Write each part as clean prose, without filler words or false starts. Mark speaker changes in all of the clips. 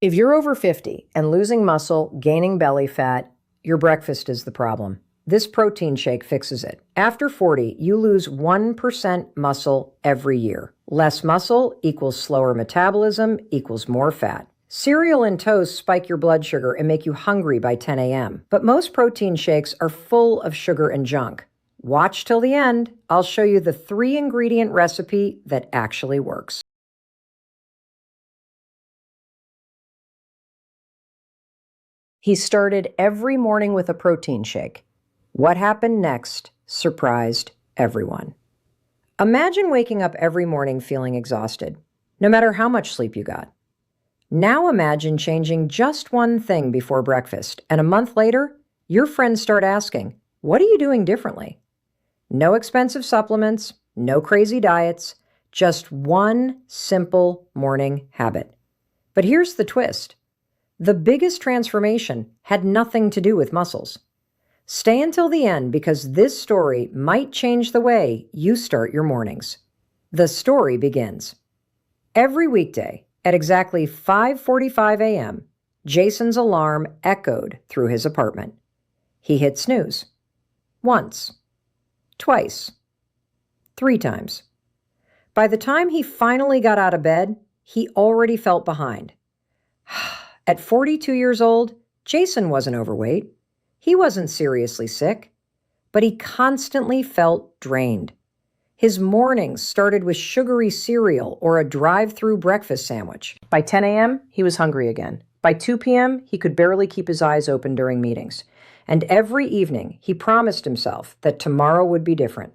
Speaker 1: If you're over 50 and losing muscle, gaining belly fat, your breakfast is the problem. This protein shake fixes it. After 40, you lose 1% muscle every year. Less muscle equals slower metabolism equals more fat. Cereal and toast spike your blood sugar and make you hungry by 10 a.m. But most protein shakes are full of sugar and junk. Watch till the end. I'll show you the 3-ingredient recipe that actually works. He started every morning with a protein shake. What happened next surprised everyone. Imagine waking up every morning feeling exhausted, no matter how much sleep you got. Now imagine changing just one thing before breakfast, and a month later, your friends start asking, "What are you doing differently?" No expensive supplements, no crazy diets, just one simple morning habit. But here's the twist. The biggest transformation had nothing to do with muscles. Stay until the end because this story might change the way you start your mornings. The story begins. Every weekday at exactly 5:45 a.m., Jason's alarm echoed through his apartment. He hit snooze. Once. Twice. 3 times. By the time he finally got out of bed, he already felt behind. At 42 years old, Jason wasn't overweight. He wasn't seriously sick, but he constantly felt drained. His mornings started with sugary cereal or a drive-through breakfast sandwich. By 10 a.m., he was hungry again. By 2 p.m., he could barely keep his eyes open during meetings. And every evening, he promised himself that tomorrow would be different.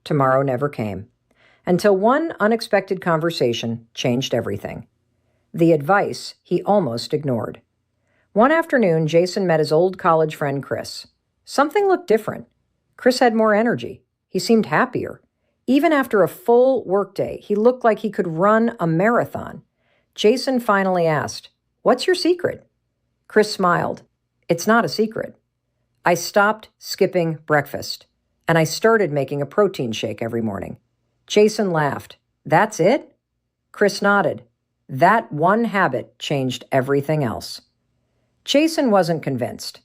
Speaker 1: Tomorrow never came. Until one unexpected conversation changed everything. The advice he almost ignored. One afternoon, Jason met his old college friend, Chris. Something looked different. Chris had more energy. He seemed happier. Even after a full workday, he looked like he could run a marathon. Jason finally asked, "What's your secret?" Chris smiled. "It's not a secret. I stopped skipping breakfast, and I started making a protein shake every morning." Jason laughed. "That's it?" Chris nodded. That one habit changed everything else. Jason wasn't convinced,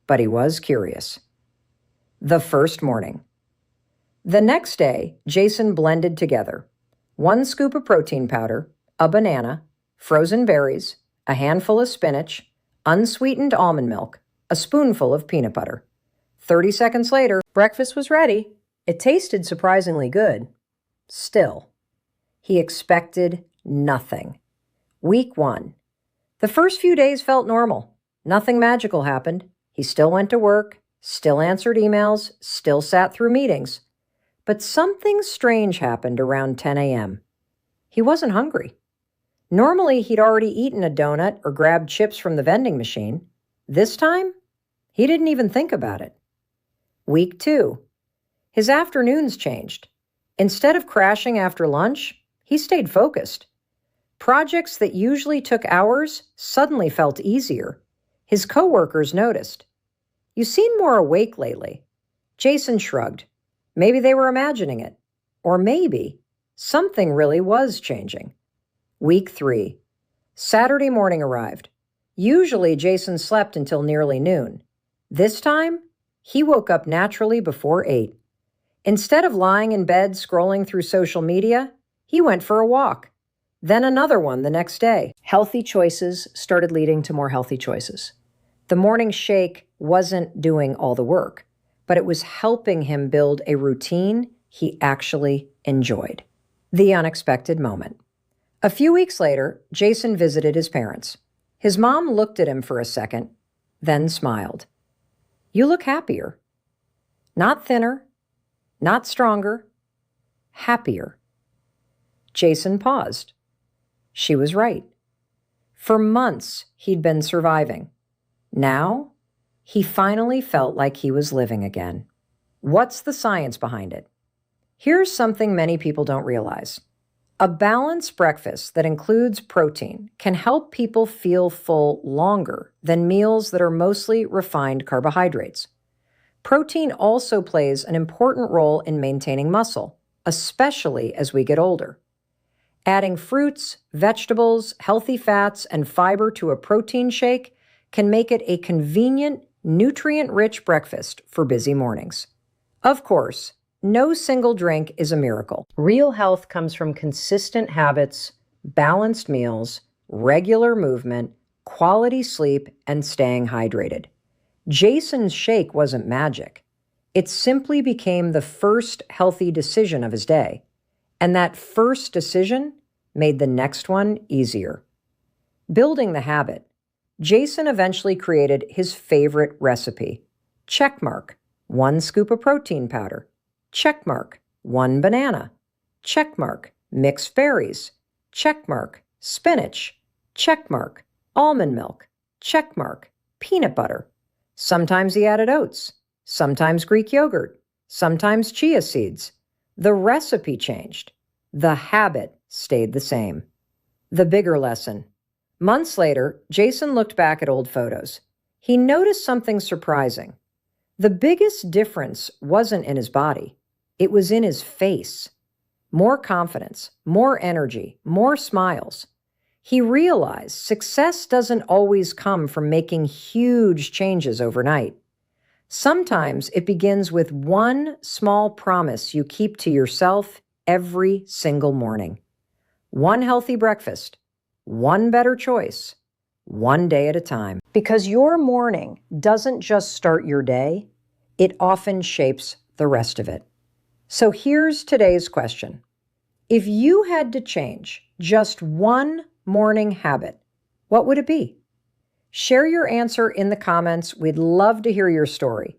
Speaker 1: but he was curious. The first morning. The next day, Jason blended together 1 scoop of protein powder, a banana, frozen berries, a handful of spinach, unsweetened almond milk, a spoonful of peanut butter. 30 seconds later, breakfast was ready. It tasted surprisingly good. Still, he expected nothing. Week 1. The first few days felt normal. Nothing magical happened. He still went to work, still answered emails, still sat through meetings. But something strange happened around 10 a.m. He wasn't hungry. Normally, he'd already eaten a donut or grabbed chips from the vending machine. This time, he didn't even think about it. Week 2. His afternoons changed. Instead of crashing after lunch, he stayed focused. Projects that usually took hours suddenly felt easier. His coworkers noticed. "You seem more awake lately." Jason shrugged. Maybe they were imagining it. Or maybe something really was changing. Week 3. Saturday morning arrived. Usually Jason slept until nearly noon. This time, he woke up naturally before 8. Instead of lying in bed scrolling through social media, he went for a walk. Then another one the next day. Healthy choices started leading to more healthy choices. The morning shake wasn't doing all the work, but it was helping him build a routine he actually enjoyed. The unexpected moment. A few weeks later, Jason visited his parents. His mom looked at him for a second, then smiled. "You look happier." Not thinner, not stronger, happier. Jason paused. She was right. For months, he'd been surviving. Now, he finally felt like he was living again. What's the science behind it? Here's something many people don't realize. A balanced breakfast that includes protein can help people feel full longer than meals that are mostly refined carbohydrates. Protein also plays an important role in maintaining muscle, especially as we get older. Adding fruits, vegetables, healthy fats, and fiber to a protein shake can make it a convenient, nutrient-rich breakfast for busy mornings. Of course, no single drink is a miracle. Real health comes from consistent habits, balanced meals, regular movement, quality sleep, and staying hydrated. Jason's shake wasn't magic. It simply became the first healthy decision of his day. And that first decision made the next one easier. Building the habit, Jason eventually created his favorite recipe. Checkmark, 1 scoop of protein powder. Checkmark, 1 banana. Checkmark, mixed berries. Checkmark, spinach. Checkmark, almond milk. Checkmark, peanut butter. Sometimes he added oats, sometimes Greek yogurt, sometimes chia seeds. The recipe changed. The habit stayed the same. The bigger lesson. Months later, Jason looked back at old photos. He noticed something surprising. The biggest difference wasn't in his body. It was in his face. More confidence, more energy, more smiles. He realized success doesn't always come from making huge changes overnight. Sometimes it begins with one small promise you keep to yourself every single morning. 1 healthy breakfast, 1 better choice, 1 day at a time. Because your morning doesn't just start your day, it often shapes the rest of it. So here's today's question. If you had to change just 1 morning habit, what would it be? Share your answer in the comments. We'd love to hear your story.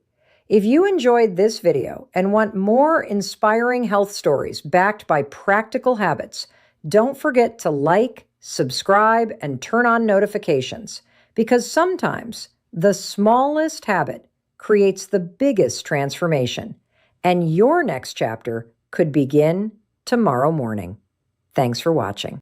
Speaker 1: If you enjoyed this video and want more inspiring health stories backed by practical habits, don't forget to like, subscribe, and turn on notifications, because sometimes the smallest habit creates the biggest transformation, and your next chapter could begin tomorrow morning. Thanks for watching.